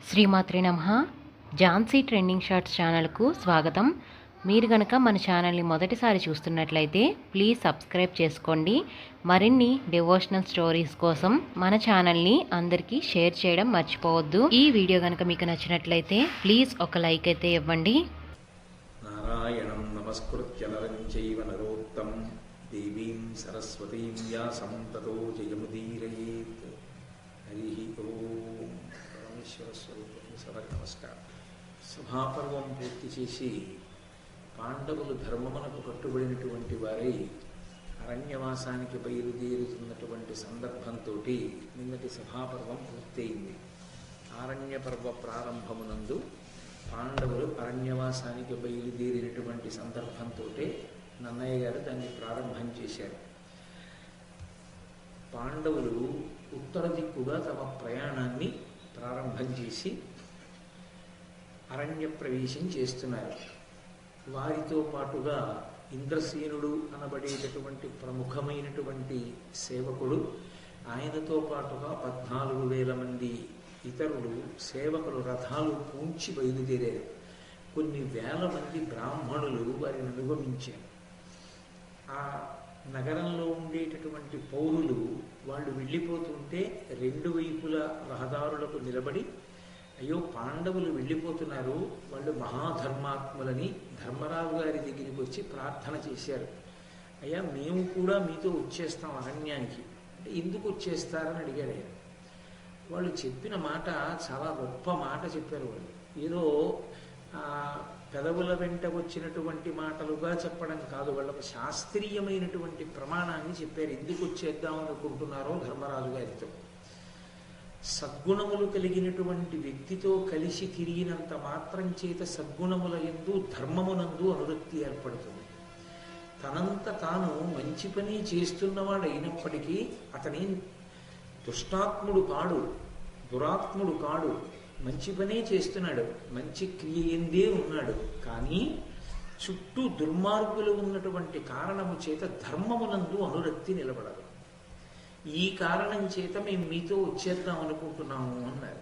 శ్రీమాత్రే నమః. Jhansi trending shorts ఛానల్కు స్వాగతం. మీరు గనక మన ఛానల్ని మొదటిసారి చూస్తున్నట్లయితే ప్లీజ్ సబ్స్క్రైబ్ చేసుకోండి. మరిన్ని డివోషనల్ స్టోరీస్ కోసం మన ఛానల్ని అందరికీ షేర్ చేయడం మర్చిపోవద్దు. ఈ వీడియో కనుక మీకు నచ్చినట్లయితే ప్లీజ్ ఒక లైక్ అయితే ఇవ్వండి. నారాయణం నమస్కృత్య నరం చైవ నరోత్తమం దేవీం సరస్వతీం వ్యాసం తతో జయముదీరయేత్. హరి ఓం. పరమేశ్వర స్వరూపం సభకు నమస్కారం. సభాపర్వం పూర్తి చేసి పాండవులు ధర్మమునకు కట్టుబడినటువంటి వారై అరణ్యవాసానికి బయలుదేరుతున్నటువంటి సందర్భంతో నిన్నటి సభాపర్వం పూర్తయింది. ఆరణ్య పర్వ ప్రారంభమునందు పాండవులు అరణ్యవాసానికి బయలుదేరినటువంటి సందర్భంతో నన్నయ్య గారు దాన్ని ప్రారంభం చేశారు. పాండవులు ఉత్తర దిక్కుగా తమ ప్రయాణాన్ని ప్రారంభం చేసి అరణ్య ప్రవేశం చేస్తున్నారు. వారితో పాటుగా ఇంద్రసేనుడు అనబడేటటువంటి ప్రముఖమైనటువంటి సేవకుడు, ఆయనతో పాటుగా 14,000 మంది ఇతరులు సేవకులు రథాలు పూంచి బయలుదేరారు. కొన్ని వేల మంది బ్రాహ్మణులు వారిని అనుగమించారు. ఆ నగరంలో ఉండేటటువంటి పౌరులు వాళ్ళు వెళ్ళిపోతుంటే రెండు వైపులా రహదారులకు నిలబడి, అయ్యో పాండవులు వెళ్ళిపోతున్నారు, వాళ్ళు మహాధర్మాత్ములని ధర్మరాజు గారి దగ్గరికి వచ్చి ప్రార్థన చేశారు. అయ్యా మేము కూడా మీతో వచ్చేస్తాం అరణ్యానికి అంటే, ఎందుకు వచ్చేస్తారని అడిగారు ఆయన. వాళ్ళు చెప్పిన మాట చాలా గొప్ప మాట చెప్పారు. వాళ్ళు ఏదో పెదవుల వెంట వచ్చినటువంటి మాటలుగా చెప్పడం కాదు, వాళ్ళకు శాస్త్రీయమైనటువంటి ప్రమాణాన్ని చెప్పారు. ఎందుకు వచ్చేద్దాం అనుకుంటున్నారో ధర్మరాజు గారితో. సద్గుణములు కలిగినటువంటి వ్యక్తితో కలిసి తిరిగినంత మాత్రం చేత సద్గుణముల యందు ధర్మమునందు అనురక్తి ఏర్పడుతుంది. తనంత తాను మంచి పని చేస్తున్నవాడు అయినప్పటికీ అతని దుష్టాత్ముడు కాడు, దురాత్ముడు కాడు, మంచి పనే చేస్తున్నాడు, మంచి క్రియ ఎందే ఉన్నాడు. కానీ చుట్టూ దుర్మార్గులు ఉన్నటువంటి కారణము చేత ధర్మమునందు అనురక్తి నిలబడదు. ఈ కారణం చేత మేము మీతో వచ్చేద్దాం అనుకుంటున్నాము అన్నారు.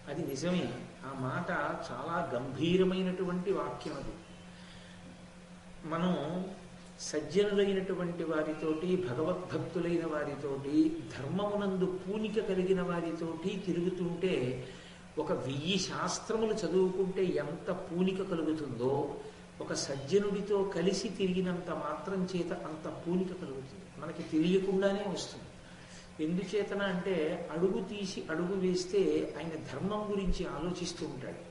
అది నిజమే. ఆ మాట చాలా గంభీరమైనటువంటి వాక్యం. అది మనం సజ్జనులైనటువంటి వారితోటి, భగవద్భక్తులైన వారితోటి, ధర్మమునందు పూనిక కలిగిన వారితోటి తిరుగుతుంటే, ఒక 1000 శాస్త్రములు చదువుకుంటే ఎంత పూనిక కలుగుతుందో, ఒక సజ్జనుడితో కలిసి తిరిగినంత మాత్రం చేత అంత పూనిక కలుగుతుంది. మనకి తెలియకుండానే వస్తుంది. ఎందుచేతన అంటే, అడుగు తీసి అడుగు వేస్తే ఆయన ధర్మం గురించి ఆలోచిస్తూ ఉంటాడు.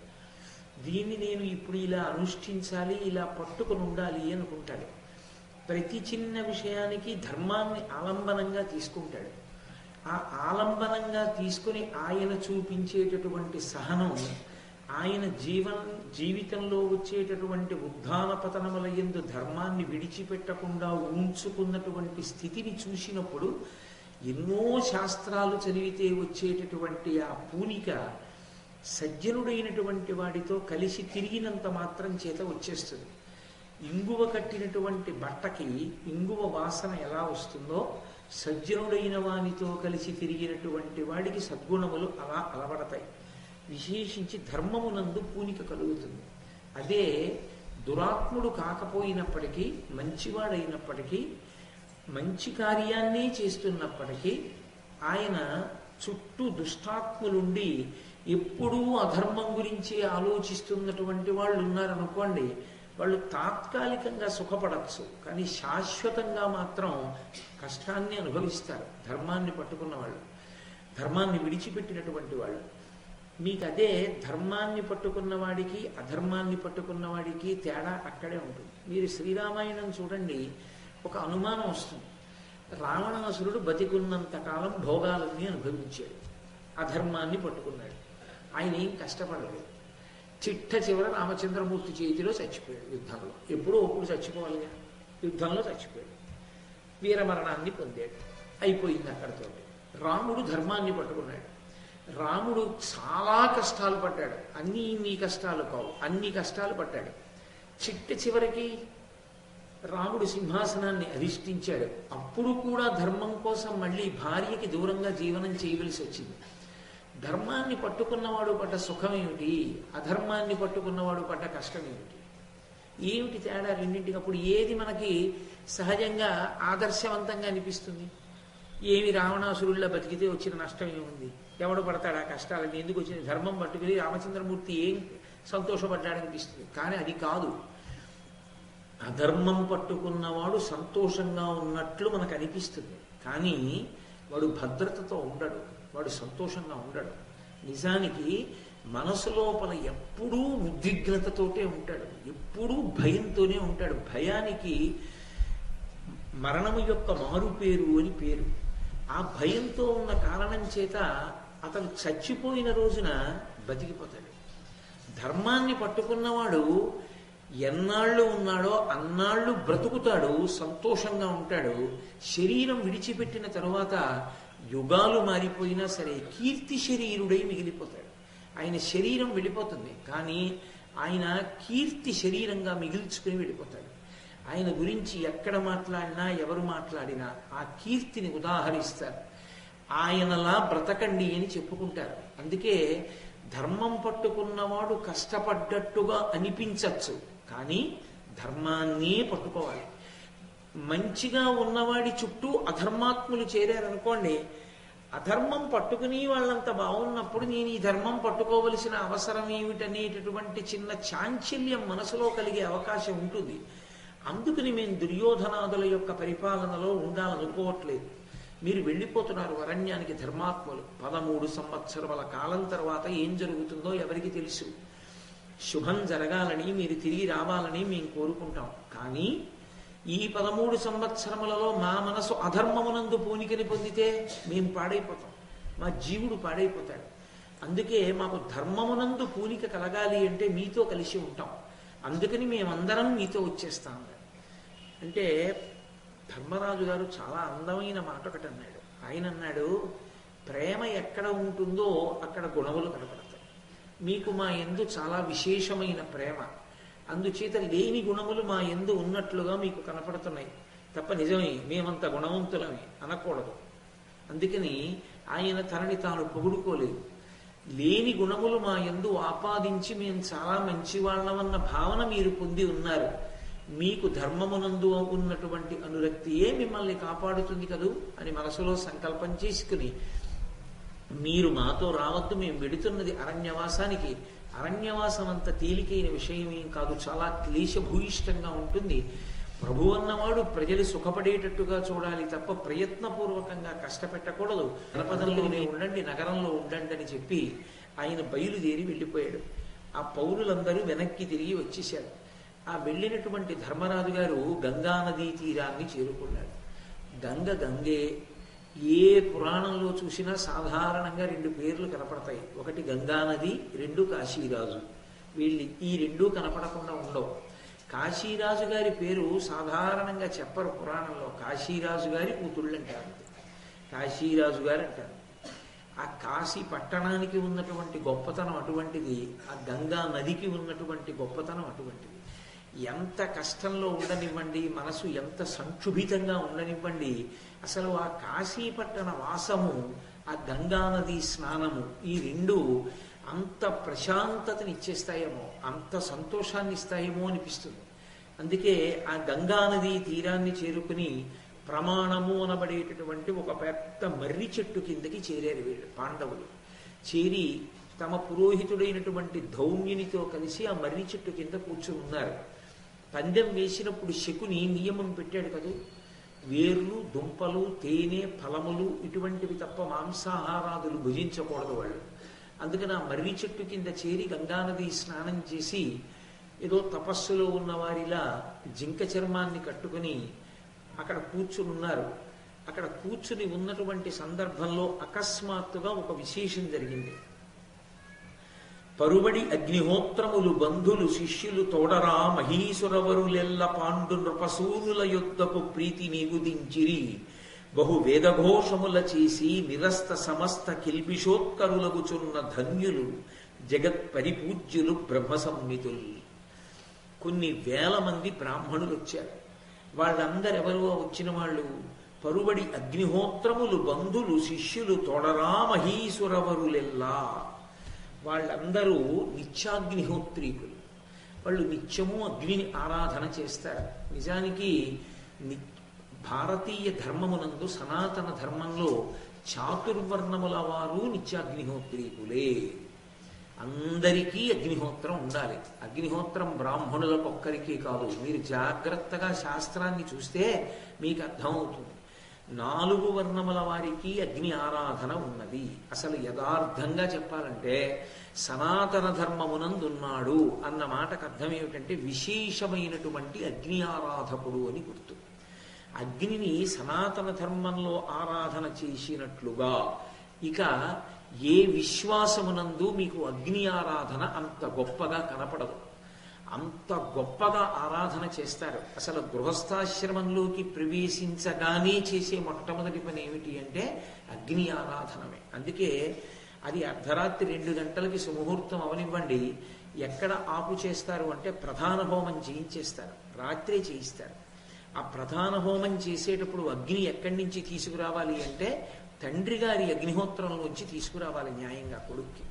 దీన్ని నేను ఇప్పుడు ఇలా అనుష్ఠించాలి, ఇలా పట్టుకుని ఉండాలి అనుకుంటాడు. ప్రతి చిన్న విషయానికి ధర్మాన్ని ఆలంబనంగా తీసుకుంటాడు. ఆ ఆలంబనంగా తీసుకుని ఆయన చూపించేటటువంటి సహనం, ఆయన జీవితంలో వచ్చేటటువంటి ఉద్ధాన పతనముల యందు ధర్మాన్ని విడిచిపెట్టకుండా ఉంచుకున్నటువంటి స్థితిని చూసినప్పుడు, ఎన్నో శాస్త్రాలు చదివితే వచ్చేటటువంటి ఆ పూనిక సజ్జనుడైనటువంటి వాడితో కలిసి తిరిగినంత మాత్రం చేత వచ్చేస్తుంది. ఇంగువ కట్టినటువంటి బట్టకి ఇంగువ వాసన ఎలా వస్తుందో, సజ్జనుడైన వానితో కలిసి తిరిగినటువంటి వాడికి సద్గుణములు అలా అలవడతాయి. విశేషించి ధర్మమునందు పూనిక కలుగుతుంది. అదే దురాత్ముడు కాకపోయినప్పటికీ, మంచివాడైనప్పటికీ, మంచి కార్యాన్నే చేస్తున్నప్పటికీ, ఆయన చుట్టూ దుష్టాత్ములుండి ఎప్పుడూ అధర్మం గురించి ఆలోచిస్తున్నటువంటి వాళ్ళు ఉన్నారనుకోండి, వాళ్ళు తాత్కాలికంగా సుఖపడచ్చు, కానీ శాశ్వతంగా మాత్రం కష్టాన్ని అనుభవిస్తారు. ధర్మాన్ని పట్టుకున్న వాళ్ళు, ధర్మాన్ని విడిచిపెట్టినటువంటి వాళ్ళు. మీకు అదే ధర్మాన్ని పట్టుకున్న వాడికి అధర్మాన్ని పట్టుకున్న వాడికి తేడా అక్కడే ఉంటుంది. మీరు శ్రీరామాయణం చూడండి, ఒక అనుమానం వస్తుంది. రావణాసురుడు బతికున్నంతకాలం భోగాలన్నీ అనుభవించాడు, అధర్మాన్ని పట్టుకున్నాడు. ఆయన ఏం కష్టపడలేదు. చిట్ట చివర రామచంద్రమూర్తి చేతిలో చచ్చిపోయాడు యుద్ధంలో. ఎప్పుడో ఒకప్పుడు చచ్చిపోవాలిగా, యుద్ధంలో చచ్చిపోయాడు, వీరమరణాన్ని పొందాడు. అయిపోయింది అక్కడితో. రాముడు ధర్మాన్ని పట్టుకున్నాడు. రాముడు చాలా కష్టాలు పడ్డాడు. అన్నీ ఇన్ని కష్టాలు కావు, అన్ని కష్టాలు పడ్డాడు. చిట్ట చివరికి రాముడు సింహాసనాన్ని అధిష్ఠించాడు. అప్పుడు కూడా ధర్మం కోసం మళ్ళీ భార్యకి దూరంగా జీవనం చేయవలసి వచ్చింది. ధర్మాన్ని పట్టుకున్నవాడు పడ్డ సుఖం ఏమిటి, అధర్మాన్ని పట్టుకున్నవాడు పడ్డ కష్టం ఏమిటి? ఏమిటి తేడా రెండింటికి? అప్పుడు ఏది మనకి సహజంగా ఆదర్శవంతంగా అనిపిస్తుంది? ఏమి రావణాసురుల్లో బతికితే వచ్చిన నష్టం ఏముంది? ఎవడు పడతాడు ఆ కష్టాలని? ఎందుకు వచ్చింది? ధర్మం పట్టుకుని రామచంద్రమూర్తి ఏం సంతోషపడ్డాడనిపిస్తుంది. కానీ అది కాదు. అధర్మం పట్టుకున్నవాడు సంతోషంగా ఉన్నట్లు మనకు అనిపిస్తుంది, కానీ వాడు భద్రతతో ఉండడు, వాడు సంతోషంగా ఉండడు. నిజానికి మనసు లోపల ఎప్పుడూ ఉద్విగ్నతతోటే ఉంటాడు, ఎప్పుడూ భయంతోనే ఉంటాడు. భయానికి మరణము యొక్క మారు పేరు అని పేరు. ఆ భయంతో ఉన్న కారణం చేత అతను చచ్చిపోయిన రోజున బతికిపోతాడు. ధర్మాన్ని పట్టుకున్నవాడు ఎన్నాళ్ళు ఉన్నాడో అన్నాళ్ళు బ్రతుకుతాడు, సంతోషంగా ఉంటాడు. శరీరం విడిచిపెట్టిన తరువాత యుగాలు మారిపోయినా సరే కీర్తి శరీరుడై మిగిలిపోతాడు. ఆయన శరీరం వెళ్ళిపోతుంది, కానీ ఆయన కీర్తి శరీరంగా మిగిల్చుకుని వెళ్ళిపోతాడు. ఆయన గురించి ఎక్కడ మాట్లాడినా ఎవరు మాట్లాడినా ఆ కీర్తిని ఉదాహరిస్తారు. ఆయనలా బ్రతకండి అని చెప్పుకుంటారు. అందుకే ధర్మం పట్టుకున్నవాడు కష్టపడ్డట్టుగా అనిపించచ్చు, కానీ ధర్మాన్నే పట్టుకోవాలి. మంచిగా ఉన్నవాడి చుట్టూ అధర్మాత్ములు చేరారనుకోండి, అధర్మం పట్టుకుని వాళ్ళంత బాగున్నప్పుడు నేను ఈ ధర్మం పట్టుకోవలసిన అవసరం ఏమిటనేటటువంటి చిన్న చాంచల్యం మనసులో కలిగే అవకాశం ఉంటుంది. అందుకని మేము దుర్యోధనాదుల యొక్క పరిపాలనలో ఉండాలనుకోవట్లేదు. మీరు వెళ్ళిపోతున్నారు అరణ్యానికి ధర్మాత్ములు. 13 సంవత్సరముల కాలం తర్వాత ఏం జరుగుతుందో ఎవరికి తెలుసు. శుభం జరగాలని, మీరు తిరిగి రావాలని మేము కోరుకుంటాం. కానీ ఈ 13 సంవత్సరములలో మా మనసు అధర్మమునందు పూనికని పొందితే మేము పాడైపోతాం, మా జీవుడు పాడైపోతాడు. అందుకే మాకు ధర్మమునందు పూనిక కలగాలి అంటే మీతో కలిసి ఉంటాం, అందుకని మేమందరం మీతో వచ్చేస్తాం అంటే. ధర్మరాజు గారు చాలా అందమైన మాట ఒకటి అన్నాడు. ఆయన అన్నాడు, ప్రేమ ఎక్కడ ఉంటుందో అక్కడ గుణములు కనపడతాయి. మీకు మా యందు చాలా విశేషమైన ప్రేమ, అందుచేత లేని గుణములు మా యందు ఉన్నట్లుగా మీకు కనపడుతున్నాయి తప్ప నిజమే మేమంత గుణవంతులమే అనకూడదు. అందుకని ఆయన తనని తాను పొగుడుకోలేదు. లేని గుణములు మా యందు ఆపాదించి మేము చాలా మంచివాళ్ళమన్న భావన మీరు పొంది ఉన్నారు. మీకు ధర్మమునందు ఉన్నటువంటి అనురక్తియే మిమ్మల్ని కాపాడుతుంది కదూ అని మనసులో సంకల్పం చేసుకుని, మీరు మాతో రావద్దు, మేము వెడుతున్నది అరణ్యవాసానికి. అరణ్యవాసం అంత తేలికైన విషయం ఏం కాదు, చాలా క్లేశభూయిష్టంగా ఉంటుంది. ప్రభు అన్నవాడు ప్రజలు సుఖపడేటట్టుగా చూడాలి తప్ప ప్రయత్నపూర్వకంగా కష్టపెట్టకూడదు. జనపదంలోనే ఉండండి, నగరంలో ఉండండి అని చెప్పి ఆయన బయలుదేరి వెళ్ళిపోయాడు. ఆ పౌరులందరూ వెనక్కి తిరిగి వచ్చేశారు. ఆ వెళ్ళినటువంటి ధర్మరాజు గారు గంగానదీ తీరాన్ని చేరుకున్నాడు. గంగే. ఏ పురాణంలో చూసినా సాధారణంగా 2 పేర్లు కనపడతాయి. ఒకటి గంగానది, 2 కాశీరాజు. ఈ 2 కనపడకుండా ఉండవు. కాశీరాజు గారి పేరు సాధారణంగా చెప్పరు పురాణంలో. కాశీరాజు గారి కూతుళ్ళు అంటారు, కాశీరాజు గారు అంటారు. ఆ కాశీ పట్టణానికి ఉన్నటువంటి గొప్పతనం అటువంటిది, ఆ గంగా నదికి ఉన్నటువంటి గొప్పతనం అటువంటిది. ఎంత కష్టంలో ఉండనివ్వండి, మనసు ఎంత సంక్షుభితంగా ఉండనివ్వండి, అసలు ఆ కాశీపట్టణ వాసము, ఆ గంగానది స్నానము, ఈ 2 అంత ప్రశాంతతని ఇచ్చేస్తాయేమో, అంత సంతోషాన్ని ఇస్తాయేమో అనిపిస్తుంది. అందుకే ఆ గంగానది తీరాన్ని చేరుకుని ప్రమాణము అనబడేటటువంటి ఒక పెద్ద మర్రి చెట్టు కిందకి చేరారు వీళ్ళు పాండవులు. చేరి తమ పురోహితుడైనటువంటి ధౌమ్యునితో కలిసి ఆ మర్రి చెట్టు కింద కూర్చుని ఉన్నారు. పందెం వేసినప్పుడు శకుని నియమం పెట్టాడు కదూ, వేర్లు, దుంపలు, తేనె, ఫలములు ఇటువంటివి తప్ప మాంసాహారాదులు భుజించకూడదు వాళ్ళు. అందుకని ఆ మర్రి చెట్టు కింద చేరి గంగానది స్నానం చేసి ఏదో తపస్సులో ఉన్నవారిలా జింక చర్మాన్ని కట్టుకుని అక్కడ కూర్చుని ఉన్నారు. అక్కడ కూర్చుని ఉన్నటువంటి సందర్భంలో అకస్మాత్తుగా ఒక విశేషం జరిగింది. పరుబడి అగ్నిహోత్రములు బంధులు శిష్యులు తోడరా మహీసురవరులెల్ల పాండు నృపసూనుల యుద్ధపు ప్రీతి నీగుదించిరి. బహు వేదఘోషముల చేసి నిరస్త సమస్త కిల్బిషోత్కరులగుచున్న ధన్యులు జగత్ పరిపూజ్యులు బ్రహ్మ సంహితులు. కొన్ని వేల మంది బ్రాహ్మణులు వచ్చారు. వాళ్ళందరెవరో వచ్చిన వాళ్ళు పరుబడి అగ్నిహోత్రములు బంధులు శిష్యులు తొడరా మహీసురవరులెల్లా. వాళ్ళందరూ నిత్యాగ్నిహోత్రీకులు. వాళ్ళు నిత్యము అగ్నిని ఆరాధన చేస్తారు. నిజానికి భారతీయ ధర్మమునందు సనాతన ధర్మంలో చాతుర్వర్ణముల వారు నిత్యాగ్నిహోత్రీకులే. అందరికీ అగ్నిహోత్రం ఉండాలి. అగ్నిహోత్రం బ్రాహ్మణులకొక్కరికీ కాదు. మీరు జాగ్రత్తగా శాస్త్రాన్ని చూస్తే మీకు అర్థమవుతుంది. 4 వర్ణముల వారికి అగ్ని ఆరాధన ఉన్నది. అసలు యథార్థంగా చెప్పాలంటే సనాతన ధర్మమునందున్నాడు అన్న మాటకు అర్థం ఏమిటంటే విశేషమైనటువంటి అగ్ని ఆరాధకుడు అని గుర్తు. అగ్నిని సనాతన ధర్మంలో ఆరాధన చేసినట్లుగా ఇక ఏ విశ్వాసమునందు మీకు అగ్ని ఆరాధన అంత గొప్పగా కనపడదు. అంత గొప్పగా ఆరాధన చేస్తారు. అసలు గృహస్థాశ్రమంలోకి ప్రవేశించగానే చేసే మొట్టమొదటి పని ఏమిటి అంటే అగ్ని ఆరాధనమే. అందుకే అది అర్ధరాత్రి 2 గంటలకి సుముహూర్తం అవనివ్వండి, ఎక్కడ ఆపు చేస్తారు అంటే ప్రధాన హోమం చేయించేస్తారు, రాత్రే చేయిస్తారు. ఆ ప్రధాన హోమం చేసేటప్పుడు అగ్ని ఎక్కడి నుంచి తీసుకురావాలి అంటే తండ్రి గారి అగ్నిహోత్రంలోంచి తీసుకురావాలి. న్యాయంగా కొడుక్కి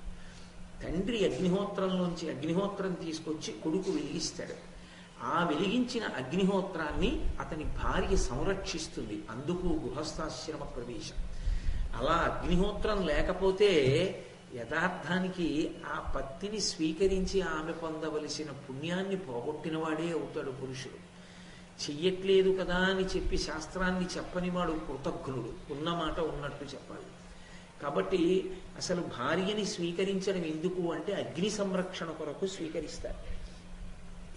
తండ్రి అగ్నిహోత్రంలోంచి అగ్నిహోత్రం తీసుకొచ్చి కొడుకు వెలిగిస్తాడు. ఆ వెలిగించిన అగ్నిహోత్రాన్ని అతని భార్య సంరక్షిస్తుంది. అందుకు గృహస్థాశ్రమ ప్రవేశం. అలా అగ్నిహోత్రం లేకపోతే యథార్థానికి ఆ పత్తిని స్వీకరించి ఆమె పొందవలసిన పుణ్యాన్ని పోగొట్టినవాడే అవుతాడు పురుషుడు. చెయ్యట్లేదు కదా అని చెప్పి శాస్త్రాన్ని చెప్పనివాడు కృతజ్ఞుడు. ఉన్నమాట ఉన్నట్టు చెప్పాలి. కాబట్టి అసలు భార్యని స్వీకరించడం ఎందుకు అంటే అగ్ని సంరక్షణ కొరకు స్వీకరిస్తారు.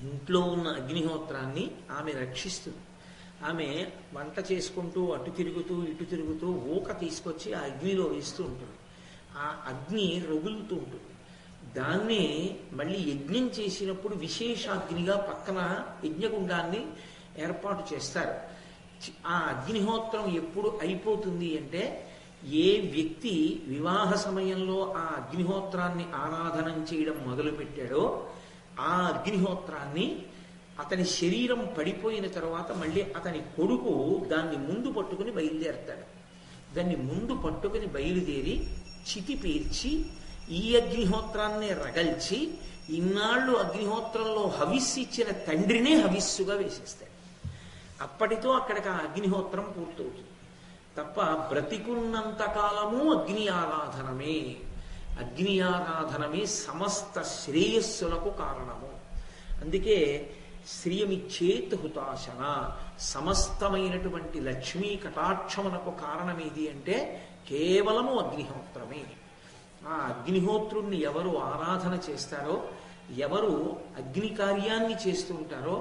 ఇంట్లో ఉన్న అగ్నిహోత్రాన్ని ఆమె రక్షిస్తుంది. ఆమె వంట చేసుకుంటూ అటు తిరుగుతూ ఇటు తిరుగుతూ ఊక తీసుకొచ్చి ఆ అగ్నిలో వేస్తూ ఉంటుంది. ఆ అగ్ని రగులుతూ ఉంటుంది. దాన్నే మళ్ళీ యజ్ఞం చేసినప్పుడు విశేషాగ్నిగా పక్కన యజ్ఞగుండాన్ని ఏర్పాటు చేస్తారు. ఆ అగ్నిహోత్రం ఎప్పుడు అయిపోతుంది అంటే ఏ వ్యక్తి వివాహ సమయంలో ఆ అగ్నిహోత్రాన్ని ఆరాధన చేయడం మొదలుపెట్టాడో ఆ అగ్నిహోత్రాన్ని అతని శరీరం పడిపోయిన తర్వాత మళ్ళీ అతని కొడుకు దాన్ని ముందు పట్టుకుని బయలుదేరతాడు. దాన్ని ముందు పట్టుకుని బయలుదేరి చితి పేర్చి ఈ అగ్నిహోత్రాన్ని రగల్చి ఇన్నాళ్ళు అగ్నిహోత్రంలో హవిస్సు ఇచ్చిన తండ్రినే హవిస్సుగా వేసేస్తాడు. అప్పటితో అక్కడికి ఆ అగ్నిహోత్రం పూర్తవుతుంది. తప్ప బ్రతికున్నంత కాలము అగ్ని ఆరాధనమే. అగ్ని ఆరాధనమే సమస్త శ్రేయస్సులకు కారణము. అందుకే శ్రియమిచ్చేత్ హుతాశన, సమస్తమైనటువంటి లక్ష్మీ కటాక్షమునకు కారణమేది అంటే కేవలము అగ్నిహోత్రమే. ఆ అగ్నిహోత్రుణ్ణి ఎవరు ఆరాధన చేస్తారో, ఎవరు అగ్ని కార్యాన్ని చేస్తూ ఉంటారో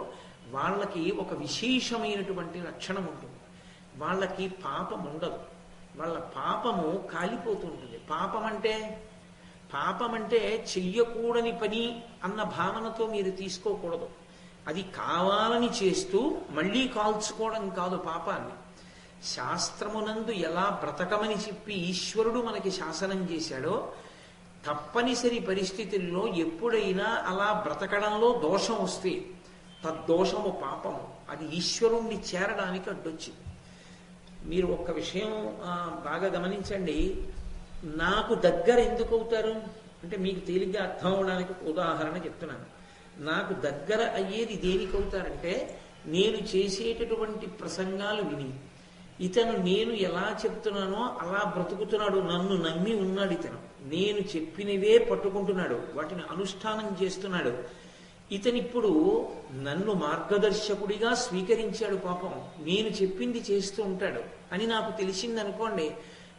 వాళ్ళకి ఒక విశేషమైనటువంటి లక్షణం ఉంటుంది. వాళ్ళకి పాపం ఉండదు. వాళ్ళ పాపము కాలిపోతూ ఉంటుంది. పాపం అంటే చెయ్యకూడని పని అన్న భావనతో మీరు తీసుకోకూడదు. అది కావాలని చేస్తూ మళ్ళీ కాల్చుకోవడం కాదు పాపాన్ని. శాస్త్రమునందు ఎలా బ్రతకమని చెప్పి ఈశ్వరుడు మనకి శాసనం చేశాడో తప్పనిసరి పరిస్థితుల్లో ఎప్పుడైనా అలా బ్రతకడంలో దోషం వస్తే తద్దోషము పాపము. అది ఈశ్వరుణ్ణి చేరడానికి అడ్డొచ్చింది. మీరు ఒక్క విషయం బాగా గమనించండి. నాకు దగ్గర ఎందుకు అవుతారు అంటే మీకు తేలిగ్గా అర్థం అవడానికి ఉదాహరణ చెప్తున్నాను. నాకు దగ్గర అయ్యేది దేనికి అవుతారంటే నేను చేసేటటువంటి ప్రసంగాలు విని ఇతను నేను ఎలా చెప్తున్నానో అలా బ్రతుకుతున్నాడు, నన్ను నమ్మి ఉన్నాడు, ఇతను నేను చెప్పినవే పట్టుకుంటున్నాడు, వాటిని అనుష్ఠానం చేస్తున్నాడు, ఇతనిప్పుడు నన్ను మార్గదర్శకుడిగా స్వీకరించాడు, పాపం నేను చెప్పింది చేస్తూ ఉంటాడు అని నాకు తెలిసిందనుకోండి,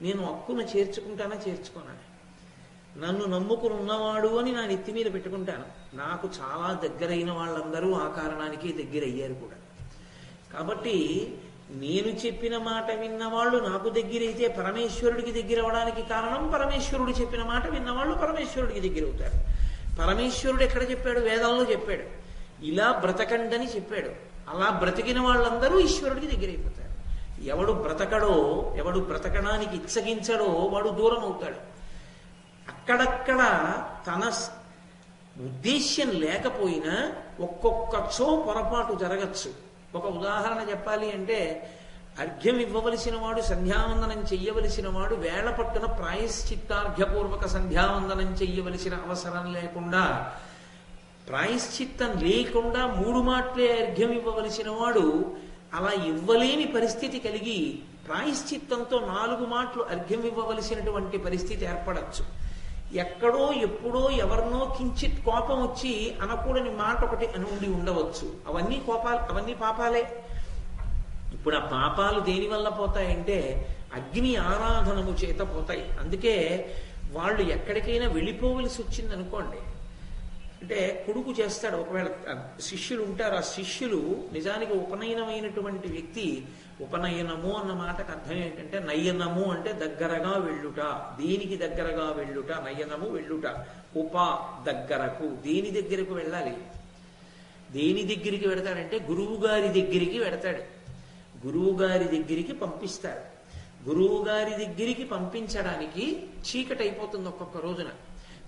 నేను హక్కును చేర్చుకున్నాను. నన్ను నమ్ముకుని ఉన్నవాడు అని నా నెత్తి మీద పెట్టుకుంటాను. నాకు చాలా దగ్గరైన వాళ్ళందరూ ఆ కారణానికి దగ్గరయ్యారు కూడా. కాబట్టి నేను చెప్పిన మాట విన్నవాళ్ళు నాకు దగ్గరైతే పరమేశ్వరుడికి దగ్గర అవడానికి కారణం పరమేశ్వరుడు చెప్పిన మాట విన్నవాళ్ళు పరమేశ్వరుడికి దగ్గర అవుతారు. పరమేశ్వరుడు ఎక్కడ చెప్పాడు? వేదంలో చెప్పాడు. ఇలా బ్రతకండని చెప్పాడు. అలా బ్రతికిన వాళ్ళందరూ ఈశ్వరుడికి దగ్గరైపోతారు. ఎవడు బ్రతకడో, ఎవడు బ్రతకడానికి ఇచ్చగించడో వాడు దూరం అవుతాడు. అక్కడక్కడ తన ఉద్దేశ్యం లేకపోయినా ఒక్కొక్కచో పొరపాటు జరగచ్చు. ఒక ఉదాహరణ చెప్పాలి అంటే అర్ఘ్యం ఇవ్వవలసిన వాడు, సంధ్యావందనం చెయ్యవలసిన వాడు వేళ పట్టున ప్రాయశ్చిత్తార్ఘ్యపూర్వక సంధ్యావందనం చెయ్యవలసిన అవసరం లేకుండా, ప్రాయశ్చిత్తం లేకుండా 3 మాటలే అర్ఘ్యం ఇవ్వవలసిన వాడు అలా ఇవ్వలేని పరిస్థితి కలిగి ప్రాయశ్చిత్తంతో 4 మాటలు అర్ఘ్యం ఇవ్వవలసినటువంటి పరిస్థితి ఏర్పడచ్చు. ఎక్కడో ఎప్పుడో ఎవరినో కించిత్ కోపం వచ్చి అనకూడని మాట ఒకటి అని ఉండి ఉండవచ్చు. అవన్నీ పాపాలే. ఇప్పుడు ఆ పాపాలు దేనివల్ల పోతాయంటే అగ్ని ఆరాధనము చేత పోతాయి. అందుకే వాళ్ళు ఎక్కడికైనా వెళ్ళిపోవలసి వచ్చింది అనుకోండి, అంటే కొడుకు చేస్తాడు, ఒకవేళ శిష్యులు ఉంటారు, ఆ శిష్యులు నిజానికి ఉపనయనమైనటువంటి వ్యక్తి, ఉపనయనము అన్న మాటకు అర్థం ఏంటంటే నయనము అంటే దగ్గరగా వెళ్ళుట. దేనికి దగ్గరగా వెళ్ళుట? నయనము వెళ్ళుట. దగ్గరకు, దేని దగ్గరకు వెళ్ళాలి? దేని దగ్గరికి వెడతాడంటే గురువు గారి దగ్గరికి వెడతాడు. గురువు గారి దగ్గరికి పంపిస్తాడు. గురువు గారి దగ్గరికి పంపించడానికి చీకటి అయిపోతుంది. ఒక్కొక్క రోజున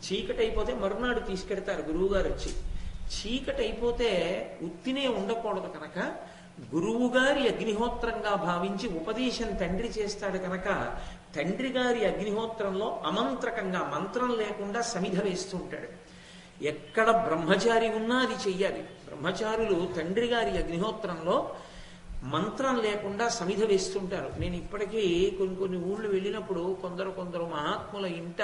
చీకటి అయిపోతే మరునాడు తీసుకెడతారు గురువుగారు వచ్చి. చీకటి అయిపోతే ఉత్తినే ఉండకూడదు కనుక గురువు గారి అగ్నిహోత్రంగా భావించి ఉపదేశం తండ్రి చేస్తాడు కనుక తండ్రి గారి అగ్నిహోత్రంలో అమంత్రకంగా, మంత్రం లేకుండా సమిధ వేస్తూ ఉంటాడు. ఎక్కడ బ్రహ్మచారి ఉన్నా అది చెయ్యాలి. బ్రహ్మచారులు తండ్రి గారి అగ్నిహోత్రంలో మంత్రం లేకుండా సమిధ వేస్తుంటారు. నేను ఇప్పటికీ కొన్ని ఊళ్ళు వెళ్ళినప్పుడు కొందరు మహాత్ముల ఇంట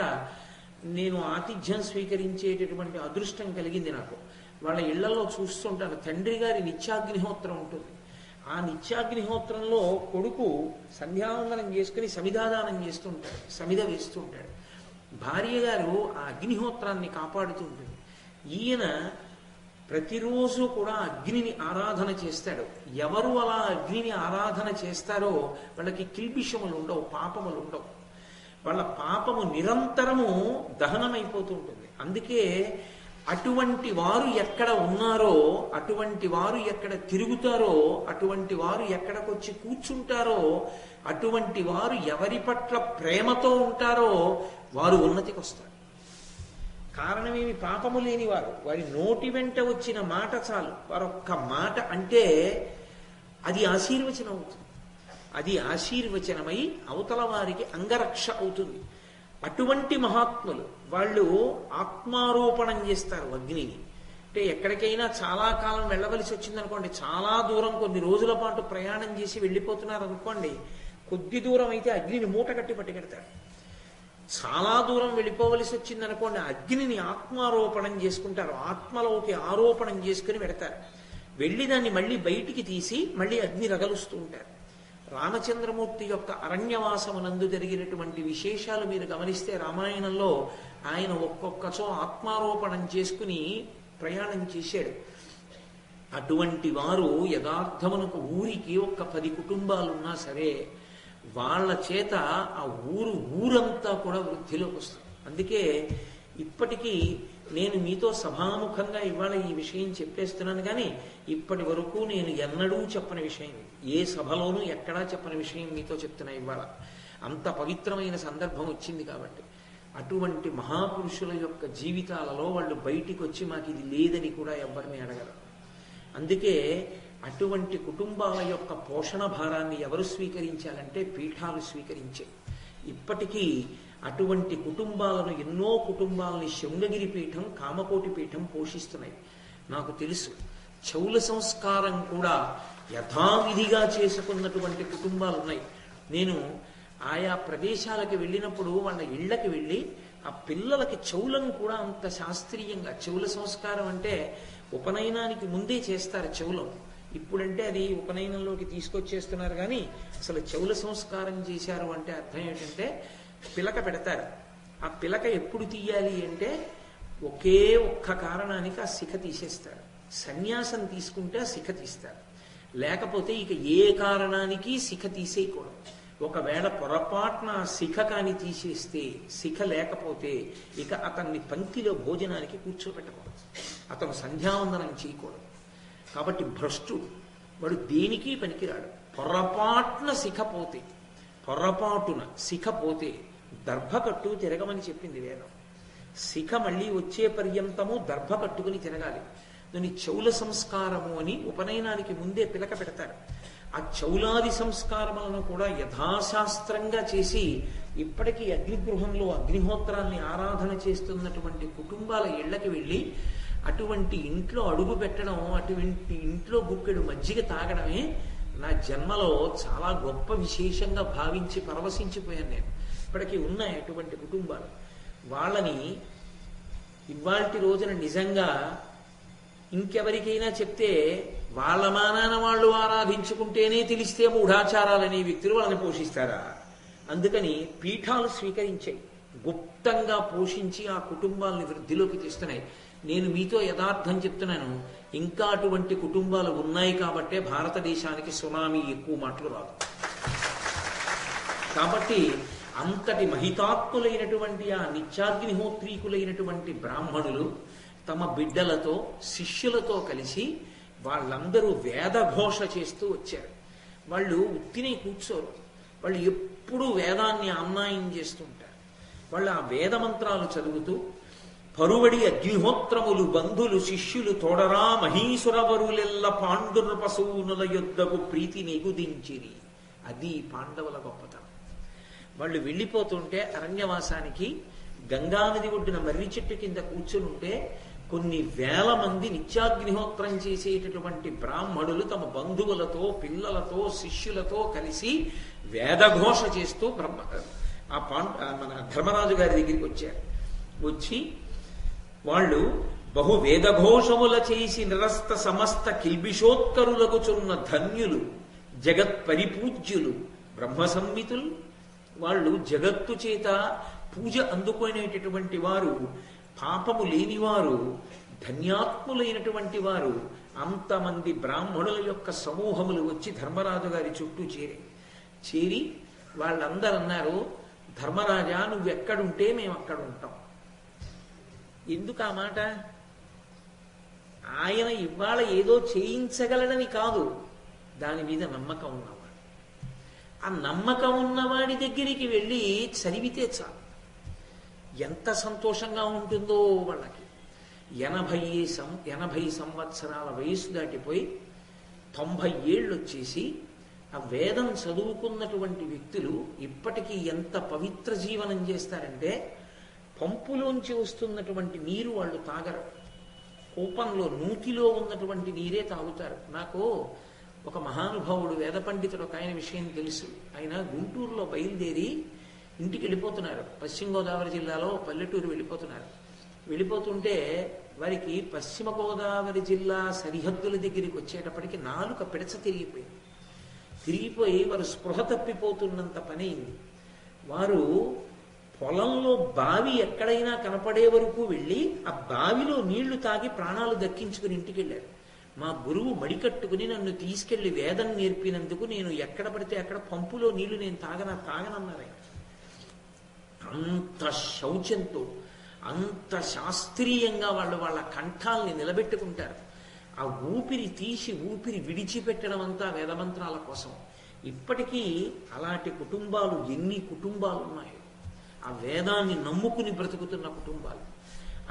నేను ఆతిథ్యం స్వీకరించేటటువంటి అదృష్టం కలిగింది నాకు. వాళ్ళ ఇళ్లలో చూస్తుంటాను, తండ్రి గారి నిత్యాగ్నిహోత్రం ఉంటుంది. ఆ నిత్యాగ్నిహోత్రంలో కొడుకు సంధ్యావందనం చేసుకుని సమిధాదానం చేస్తుంటాడు, సమిధ వేస్తూ ఉంటాడు. భార్య గారు ఆ అగ్నిహోత్రాన్ని కాపాడుతూ ఉంటుంది. ఈయన ప్రతిరోజు కూడా అగ్నిని ఆరాధన చేస్తాడు. ఎవరు అలా అగ్నిని ఆరాధన చేస్తారో వాళ్ళకి కిల్బిషములు ఉండవు, పాపములు ఉండవు. వాళ్ళ పాపము నిరంతరము దహనమైపోతూ ఉంటుంది. అందుకే అటువంటి వారు ఎక్కడ ఉన్నారో, అటువంటి వారు ఎక్కడ తిరుగుతారో, అటువంటి వారు ఎక్కడికొచ్చి కూర్చుంటారో, అటువంటి వారు ఎవరి పట్ల ప్రేమతో ఉంటారో వారు ఉన్నతికి వస్తారు. కారణమేమి? పాపము లేని వారు. వారి నోటి వెంట వచ్చిన మాట చాలు. వారొక్క మాట అంటే అది ఆశీర్వచనం అవుతుంది. అది ఆశీర్వచనమై అవతల వారికి అంగరక్ష అవుతుంది. అటువంటి మహాత్ములు వాళ్ళు ఆత్మారోపణం చేస్తారు అగ్నిని. అంటే ఎక్కడికైనా చాలా కాలం వెళ్ళవలసి వచ్చిందనుకోండి, చాలా దూరం కొన్ని రోజుల పాటు ప్రయాణం చేసి వెళ్ళిపోతున్నారు అనుకోండి, కొద్ది దూరం అయితే అగ్నిని మూట కట్టి పట్టుకెడతాడు. చాలా దూరం వెళ్ళిపోవలసి వచ్చిందనుకోండి, అగ్నిని ఆత్మారోపణం చేసుకుంటారు. ఆత్మలోకి ఆరోపణం చేసుకుని పెడతారు. వెళ్ళి దాన్ని మళ్ళీ బయటికి తీసి మళ్ళీ అగ్ని రగలుస్తూ ఉంటారు. రామచంద్రమూర్తి యొక్క అరణ్యవాసమునందు జరిగినటువంటి విశేషాలు మీరు గమనిస్తే రామాయణంలో ఆయన ఒక్కొక్కచో ఆత్మారోపణం చేసుకుని ప్రయాణం చేశాడు. అటువంటి వారు యథార్థమునకు ఊరికి ఒక్క 10 కుటుంబాలున్నా సరే వాళ్ళ చేత ఆ ఊరంతా కూడా వృద్ధిలోకి వస్తుంది. అందుకే ఇప్పటికీ నేను మీతో సభాముఖంగా ఇవాళ ఈ విషయం చెప్పేస్తున్నాను, కానీ ఇప్పటి వరకు నేను ఎన్నడూ చెప్పని విషయం, ఏ సభలోనూ ఎక్కడా చెప్పని విషయం మీతో చెప్తున్నా ఇవాళ. అంత పవిత్రమైన సందర్భం వచ్చింది కాబట్టి. అటువంటి మహాపురుషుల యొక్క జీవితాలలో వాళ్ళు బయటికి వచ్చి మాకు ఇది లేదని కూడా ఎవరిని అడగరు. అందుకే అటువంటి కుటుంబాల యొక్క పోషణ భారాన్ని ఎవరు స్వీకరించాలంటే పీఠాలు స్వీకరించాయి. ఇప్పటికీ అటువంటి కుటుంబాలను, ఎన్నో కుటుంబాలని శృంగగిరి పీఠం, కామకోటి పీఠం పోషిస్తున్నాయి. నాకు తెలుసు చౌల సంస్కారం కూడా యథావిధిగా చేసుకున్నటువంటి కుటుంబాలు ఉన్నాయి. నేను ఆయా ప్రదేశాలకు వెళ్ళినప్పుడు వాళ్ళ ఇళ్లకి వెళ్ళి ఆ పిల్లలకి చౌలను కూడా అంత శాస్త్రీయంగా, చౌల సంస్కారం అంటే ఉపనయనానికి ముందే చేస్తారు చౌలం. ఇప్పుడంటే అది ఉపనయనంలోకి తీసుకొచ్చేస్తున్నారు, కానీ అసలు చౌల సంస్కారం చేశారు అంటే అర్థం ఏంటంటే పిలక పెడతారు. ఆ పిలక ఎప్పుడు తీయాలి అంటే ఒకే ఒక్క కారణానికి ఆ శిఖ తీసేస్తారు. సన్యాసం తీసుకుంటే ఆ శిఖ తీస్తారు, లేకపోతే ఇక ఏ కారణానికి శిఖ తీసేయకూడదు. ఒకవేళ పొరపాటున శిఖ కాని తీసేస్తే, శిఖ లేకపోతే ఇక అతన్ని పంక్తిలో భోజనానికి కూర్చోబెట్టకూడదు, అతను సంధ్యావందనం చేయకూడదు. కాబట్టి భ్రష్టుడు వాడు దేనికి పనికిరాడు. పొరపాటున శిఖ పోతే దర్భకట్టు తిరగమని చెప్పింది వేదం. శిఖ మళ్ళీ వచ్చే పర్యంతము దర్భ కట్టుకుని తిరగాలి. దాన్ని చౌల సంస్కారము అని ఉపనయనానికి ముందే పిలక పెడతారు. ఆ చౌలాది సంస్కారములను కూడా యథాశాస్త్రంగా చేసి ఇప్పటికీ అగ్నిగృహంలో అగ్నిహోత్రాన్ని ఆరాధన చేస్తున్నటువంటి కుటుంబాల ఇళ్లకి వెళ్ళి అటువంటి ఇంట్లో అడుగు పెట్టడం, అటువంటి ఇంట్లో గుక్కెడు మజ్జిగ తాగడమే నా జన్మలో చాలా గొప్ప విశేషంగా భావించి పరవశించిపోయాను నేను. ఇప్పటికీ ఉన్నాయి అటువంటి కుటుంబాలు. వాళ్ళని ఇవాల్టి రోజున నిజంగా ఇంకెవరికైనా చెప్తే వాళ్ళ మానాన వాళ్ళు ఆరాధించుకుంటేనే తెలిస్తే మూఢాచారాలనే వ్యక్తులు వాళ్ళని పోషిస్తారా? అందుకని పీఠాలు స్వీకరించాయి, గుప్తంగా పోషించి ఆ కుటుంబాలని వృద్ధిలోకి తెస్తున్నాయి. నేను మీతో యథార్థం చెప్తున్నాను, ఇంకా అటువంటి కుటుంబాలు ఉన్నాయి కాబట్టే భారతదేశానికి సునామీ ఎక్కువ మాటలు రాదు. కాబట్టి అంతటి మహితాత్ములైనటువంటి ఆ నిత్యాగ్నిహోత్రీకులైనటువంటి బ్రాహ్మణులు తమ బిడ్డలతో శిష్యులతో కలిసి వాళ్ళందరూ వేదఘోష చేస్తూ వచ్చారు. వాళ్ళు ఉత్తినే కూర్చోరు, వాళ్ళు ఎప్పుడూ వేదాన్ని ఆమ్నాయం చేస్తుంటారు. వాళ్ళు ఆ వేద మంత్రాలు చదువుతూ పరువడి అగ్నిహోత్రములు బంధులు శిష్యులు తోడరా మహీసురవరులెల్ల పాండునృపసూనుల యుద్ధకు ప్రీతి నిగుదించిరి. అది పాండవుల గొప్పతనం. వాళ్ళు వెళ్ళిపోతుంటే అరణ్యవాసానికి గంగానది ఒడ్డున మర్రి చెట్టు కింద కూర్చునుంటే కొన్ని వేల మంది నిత్యాగ్నిహోత్రం చేసేటటువంటి బ్రాహ్మణులు తమ బంధువులతో పిల్లలతో శిష్యులతో కలిసి వేదఘోష చేస్తూ మన ధర్మరాజు గారి దగ్గరికి వచ్చారు. వచ్చి వాళ్ళు బహు వేదఘోషముల చేసి నిరస్త సమస్త కిల్బిషోత్కరులకు చున్న ధన్యులు జగత్ పరిపూజ్యులు బ్రహ్మ సంహితులు. వాళ్ళు జగత్తు చేత పూజ అందుకునేటటువంటి వారు, పాపము లేనివారు, ధన్యాత్ములైనటువంటి వారు. అంతమంది బ్రాహ్మణుల యొక్క సమూహములు వచ్చి ధర్మరాజు గారి చుట్టూ చేరి వాళ్ళందరూ అన్నారు, ధర్మరాజా నువ్వెక్కడుంటే మేము అక్కడ ఉంటాం. ఎందుకు ఆ మాట? ఆయన ఇవాళ ఏదో చేయించగలడని కాదు, దాని మీద నమ్మకం ఉన్నవాడు. ఆ నమ్మకం ఉన్నవాడి దగ్గరికి వెళ్ళి చదివితే చాలు, ఎంత సంతోషంగా ఉంటుందో వాళ్ళకి. 80 సంవత్సరాల వయసు దాటిపోయి 90 ఏళ్ళు వచ్చేసి ఆ వేదం చదువుకున్నటువంటి వ్యక్తులు ఇప్పటికీ ఎంత పవిత్ర జీవనం చేస్తారంటే, పంపులోంచి వస్తున్నటువంటి నీరు వాళ్ళు తాగరు, కూపంలో నూతిలో ఉన్నటువంటి నీరే తాగుతారు. నాకు ఒక మహానుభావుడు వేద పండితుడు ఒక ఆయన విషయం తెలుసు. ఆయన గుంటూరులో బయలుదేరి ఇంటికి వెళ్ళిపోతున్నారు. పశ్చిమ గోదావరి జిల్లాలో పల్లెటూరు వెళ్ళిపోతున్నారు. వెళ్ళిపోతుంటే వారికి పశ్చిమ గోదావరి జిల్లా సరిహద్దుల దగ్గరికి వచ్చేటప్పటికి నాలుక పిడచ తిరిగిపోయి వారు స్పృహ తప్పిపోతున్నంత పనైంది. వారు పొలంలో బావి ఎక్కడైనా కనపడే వరకు వెళ్ళి ఆ బావిలో నీళ్లు తాగి ప్రాణాలు దక్కించుకుని ఇంటికి వెళ్ళారు. మా గురువు మడికట్టుకుని నన్ను తీసుకెళ్లి వేదం నేర్పినందుకు నేను ఎక్కడ పడితే అక్కడ పంపులో నీళ్లు నేను తాగనన్నారు. అంత శౌచంతో, అంత శాస్త్రీయంగా వాళ్ళ కంఠాల్ని నిలబెట్టుకుంటారు. ఆ ఊపిరి తీసి ఊపిరి విడిచిపెట్టడం అంతా వేదమంత్రాల కోసం. ఇప్పటికీ అలాంటి కుటుంబాలు ఎన్ని కుటుంబాలు ఉన్నాయో, ఆ వేదాన్ని నమ్ముకుని బ్రతుకుతున్న కుటుంబాలు.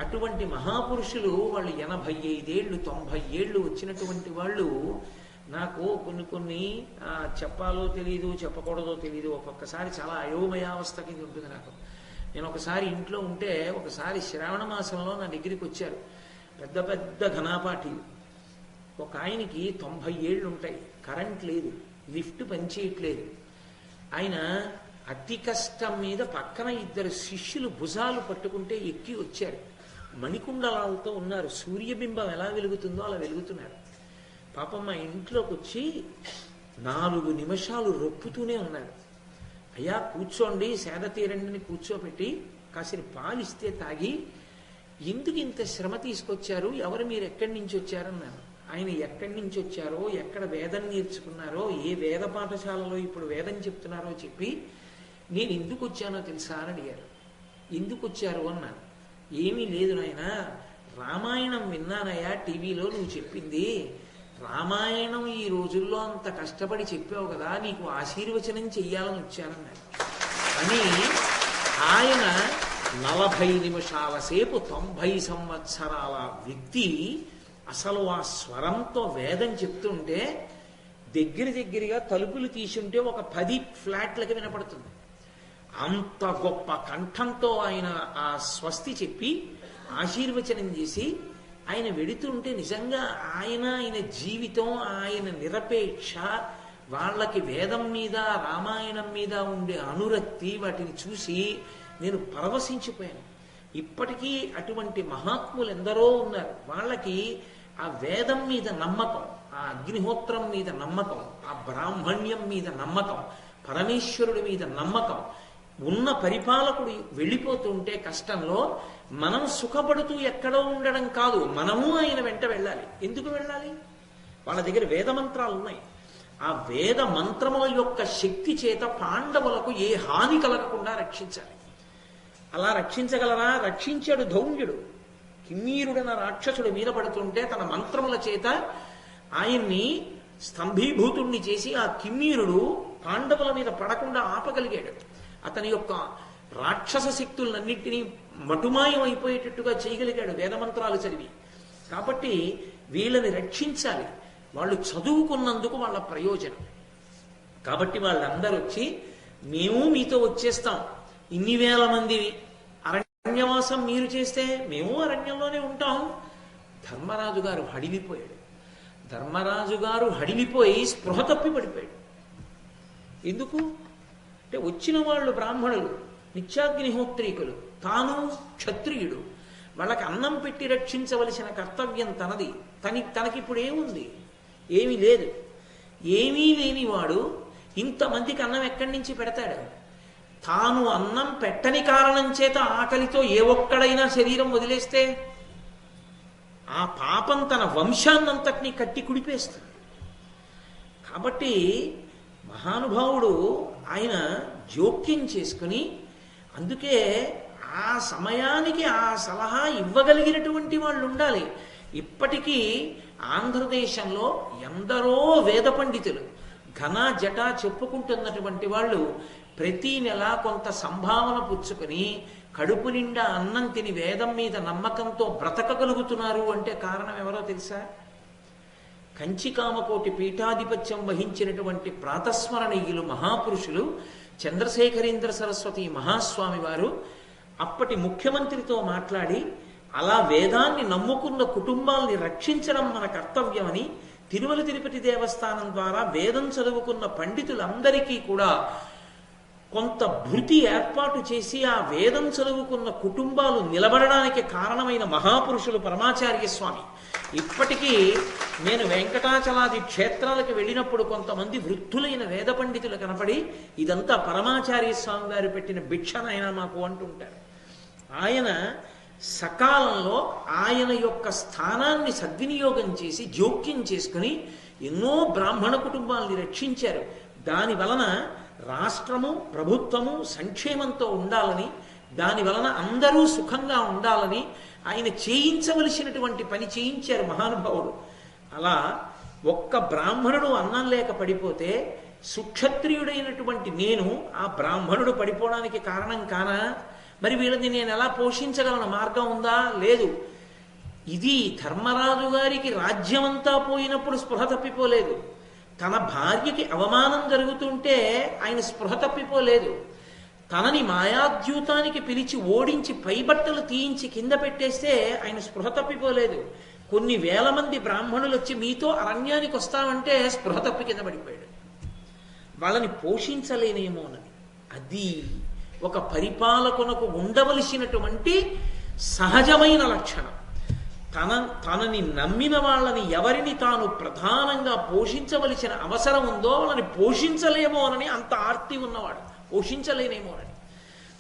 అటువంటి మహాపురుషులు వాళ్ళు 85 ఏళ్ళు 90 ఏళ్ళు వచ్చినటువంటి వాళ్ళు నాకు కొన్ని చెప్పాలో తెలీదు, చెప్పకూడదో తెలీదు. ఒక్కొక్కసారి చాలా అయోమయావస్థ కింద ఉంటుంది నాకు. నేను ఒకసారి ఇంట్లో ఉంటే, ఒకసారి శ్రావణ మాసంలో నా దగ్గరికి వచ్చారు పెద్ద పెద్ద ఘనాపాఠీలు. ఒక ఆయనకి 90 ఏళ్ళు ఉంటాయి, కరెంట్ లేదు, లిఫ్ట్ పనిచేయట్లేదు. ఆయన అతి కష్టం మీద పక్కన 2 శిష్యులు భుజాలు పట్టుకుంటే ఎక్కి వచ్చారు. మణికుండలాలతో ఉన్నారు, సూర్యబింబం ఎలా వెలుగుతుందో అలా వెలుగుతున్నారు. పాపం మా ఇంట్లోకి వచ్చి 4 నిమిషాలు రొప్పుతూనే ఉన్నారు. అయ్యా కూర్చోండి, సేద తీరండిని కూర్చోబెట్టి కాసిని పాలిస్తే తాగి, ఎందుకు ఇంత శ్రమ తీసుకొచ్చారు, ఎవరు మీరు ఎక్కడి నుంచి వచ్చారన్నారు. ఆయన ఎక్కడి నుంచి వచ్చారో, ఎక్కడ వేదం నేర్చుకున్నారో, ఏ వేద పాఠశాలలో ఇప్పుడు వేదం చెప్తున్నారో చెప్పి, నేను ఎందుకు వచ్చానో తెలుసా అని అడిగారు. ఎందుకు వచ్చారు అన్నాను. ఏమీ లేదు నాయన, రామాయణం విన్నానయ్యా టీవీలో నువ్వు చెప్పింది. రామాయణం ఈ రోజుల్లో అంత కష్టపడి చెప్పావు కదా, నీకు ఆశీర్వచనం చెయ్యాలని వచ్చానన్నారు. అని ఆయన 40 నిమిషాల సేపు 90 సంవత్సరాల వ్యక్తి అసలు ఆ స్వరంతో వేదం చెప్తుంటే దగ్గరగా తలుపులు తీసుంటే ఒక 10 ఫ్లాట్లకి వినపడుతుంది. అంత గొప్ప కంఠంతో ఆయన ఆ స్వస్తి చెప్పి ఆశీర్వచనం చేసి ఆయన వెడుతుంటే నిజంగా ఆయన జీవితం, ఆయన నిరపేక్ష, వాళ్ళకి వేదం మీద రామాయణం మీద ఉండే అనురక్తి, వాటిని చూసి నేను పరవశించిపోయాను. ఇప్పటికీ అటువంటి మహాత్ములు ఎందరో ఉన్నారు. వాళ్ళకి ఆ వేదం మీద నమ్మకం, ఆ అగ్నిహోత్రం మీద నమ్మకం, ఆ బ్రాహ్మణ్యం మీద నమ్మకం, పరమేశ్వరుడి మీద నమ్మకం ఉన్న పరిపాలకుడు వెళ్ళిపోతుంటే కష్టంలో మనం సుఖపడుతూ ఎక్కడో ఉండడం కాదు, మనము ఆయన వెంట వెళ్ళాలి. ఎందుకు వెళ్ళాలి? వాళ్ళ దగ్గర వేద మంత్రాలు ఉన్నాయి. ఆ వేద మంత్రముల యొక్క శక్తి చేత పాండవులకు ఏ హాని కలగకుండా రక్షించాలి. అలా రక్షించగలరా? రక్షించాడు ధౌమ్యుడు. కిమ్మీరుడన రాక్షసుడు మీద పడుతుంటే తన మంత్రముల చేత ఆయన్ని స్తంభీభూతుణ్ణి చేసి ఆ కిమ్మీరుడు పాండవుల మీద పడకుండా ఆపగలిగాడు. అతని యొక్క రాక్షస శక్తులన్నింటినీ మటుమాయం అయిపోయేటట్టుగా చేయగలిగాడు వేదమంత్రాలు చదివి. కాబట్టి వీళ్ళని రక్షించాలి. వాళ్ళు చదువుకున్నందుకు వాళ్ళ ప్రయోజనం. కాబట్టి వాళ్ళందరూ వచ్చి మేము మీతో వచ్చేస్తాం, ఇన్ని వేల మంది అరణ్యవాసం మీరు చేస్తే మేము అరణ్యంలోనే ఉంటాం. ధర్మరాజు గారు హడిలిపోయాడు. ధర్మరాజు గారు హడిలిపోయి స్పృహ తప్పి పడిపోయాడు. ఎందుకు అంటే వచ్చిన వాళ్ళు బ్రాహ్మణులు, నిత్యాగ్నిహోత్రీకులు, తాను క్షత్రియుడు. వాళ్ళకి అన్నం పెట్టి రక్షించవలసిన కర్తవ్యం తనది. తనకిప్పుడు ఏముంది? ఏమీ లేదు. ఏమీ లేనివాడు ఇంతమందికి అన్నం ఎక్కడి నుంచి పెడతాడు? తాను అన్నం పెట్టని కారణం చేత ఆకలితో ఏ ఒక్కడైనా శరీరం వదిలేస్తే ఆ పాపం తన వంశాన్నంతటినీ కట్టి కుడిపేస్తుంది. కాబట్టి మహానుభావుడు ఆయన జోక్యం చేసుకుని, అందుకే ఆ సమయానికి ఆ సలహా ఇవ్వగలిగినటువంటి వాళ్ళు ఉండాలి. ఇప్పటికీ ఆంధ్రదేశంలో ఎందరో వేద పండితులు ఘన జట చెప్పుకుంటున్నటువంటి వాళ్ళు ప్రతి నెల కొంత సంభావన పుచ్చుకొని కడుపు నిండా అన్నం తిని వేదం మీద నమ్మకంతో బ్రతకగలుగుతున్నారు అంటే కారణం ఎవరో తెలుసా? కంచికామకోటి పీఠాధిపత్యం వహించినటువంటి ప్రాతస్మరణీయులు మహాపురుషులు చంద్రశేఖరేంద్ర సరస్వతి మహాస్వామి వారు అప్పటి ముఖ్యమంత్రితో మాట్లాడి అలా వేదాన్ని నమ్ముకున్న కుటుంబాల్ని రక్షించడం మన కర్తవ్యమని తిరుమల తిరుపతి దేవస్థానం ద్వారా వేదం చదువుకున్న పండితులందరికీ కూడా కొంత భృతి ఏర్పాటు చేసి ఆ వేదం చదువుకున్న కుటుంబాలు నిలబడడానికి కారణమైన మహాపురుషులు పరమాచార్య స్వామి. ఇప్పటికీ నేను వెంకటాచలాది క్షేత్రాలకు వెళ్ళినప్పుడు కొంతమంది వృద్ధులైన వేద పండితులు కనపడి ఇదంతా పరమాచార్య స్వామి గారు పెట్టిన భిక్షనైనా మాకు అంటుంటారు. ఆయన సకాలంలో ఆయన యొక్క స్థానాన్ని సద్వినియోగం చేసి జోక్యం చేసుకుని ఎన్నో బ్రాహ్మణ కుటుంబాలని రక్షించారు. దాని వలన రాష్ట్రము ప్రభుత్వము సంక్షేమంతో ఉండాలని, దాని వలన అందరూ సుఖంగా ఉండాలని ఆయన చేయించవలసినటువంటి పని చేయించారు మహానుభావుడు. అలా ఒక్క బ్రాహ్మణుడు అన్నం లేక పడిపోతే సుక్షత్రియుడైనటువంటి నేను ఆ బ్రాహ్మణుడు పడిపోవడానికి కారణం కానా? మరి వీళ్ళని నేను ఎలా పోషించగలను? మార్గం ఉందా? లేదు. ఇది ధర్మరాజు గారికి రాజ్యమంతా పోయినప్పుడు స్పృహ తప్పిపోలేదు. తన భార్యకి అవమానం జరుగుతుంటే ఆయన స్పృహ తప్పిపోలేదు. తనని మాయాద్యూతానికి పిలిచి ఓడించి పైబట్టలు తీయించి కింద పెట్టేస్తే ఆయన స్పృహ తప్పిపోలేదు. కొన్ని వేల మంది బ్రాహ్మణులు వచ్చి మీతో అరణ్యానికి వస్తామంటే స్పృహ తప్పి కింద పడిపోయాడు. వాళ్ళని పోషించలేనేమోనని. అది ఒక పరిపాలకునకు ఉండవలసినటువంటి సహజమైన లక్షణం. తనని నమ్మిన వాళ్ళని ఎవరిని తాను ప్రధానంగా పోషించవలసిన అవసరం ఉందో వాళ్ళని పోషించలేమోనని అంత ఆర్తి ఉన్నవాడు, పోషించలేనేమోనని.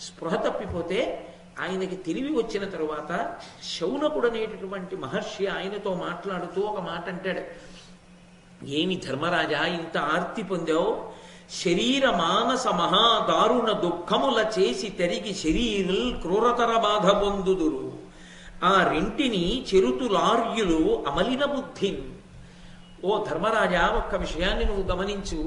స్పృహ తప్పిపోతే ఆయనకి తెలివి వచ్చిన తరువాత శౌనకుడు అనేటటువంటి మహర్షి ఆయనతో మాట్లాడుతూ ఒక మాట అంటాడు. ఏమి ధర్మరాజా ఇంత ఆర్తి పొందావు? శరీర మానస మహాదారుణ దుఃఖముల చేసి తెరిగి శరీరుల్ క్రూరతర బాధ పొందుదురు. ఆ రెంటిని చెరుతులార్యులు అమలిన బుద్ధిన్. ఓ ధర్మరాజా, ఒక్క విషయాన్ని నువ్వు గమనించు.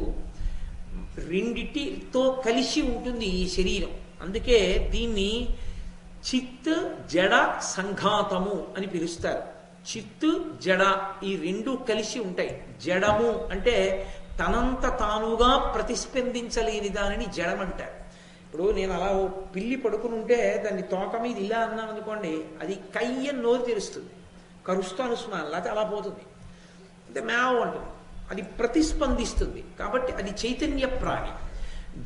రెండిటితో కలిసి ఉంటుంది ఈ శరీరం. అందుకే దీన్ని చిత్ జడ సంఘాతము అని పిలుస్తారు. చిత్తు జడ ఈ రెండు కలిసి ఉంటాయి. జడము అంటే తనంత తానుగా ప్రతిస్పందించలేని దానిని జడమంటారు. ఇప్పుడు నేను అలా ఓ పిల్లి పడుకుని ఉంటే దాన్ని తోక మీద ఇలా అన్నాను అనుకోండి, అది కయ్యని నోరు తెరుస్తుంది, కరుస్తాను స్నానం, లేకపోతే అలా పోతుంది, అంటే మేవ అంటుంది, అది ప్రతిస్పందిస్తుంది. కాబట్టి అది చైతన్య ప్రాణి.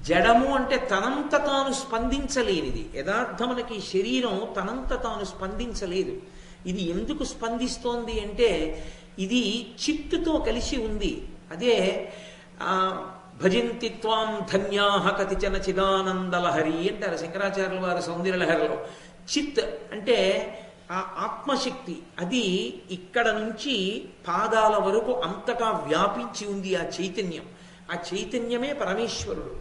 జడము అంటే తనంత తాను స్పందించలేనిది. యథార్థమునకి శరీరం తనంత తాను స్పందించలేదు. ఇది ఎందుకు స్పందిస్తోంది అంటే ఇది చిత్తుతో కలిసి ఉంది. అదే భజంతి త్వాం ధన్యాహ కతిచన చిదానందలహరి అంటారు శంకరాచార్యుల వారు సౌందర్యలహరిలో. చిత్ అంటే ఆ ఆత్మశక్తి, అది ఇక్కడ నుంచి పాదాల వరకు అంతటా వ్యాపించి ఉంది ఆ చైతన్యం. ఆ చైతన్యమే పరమేశ్వరుడు.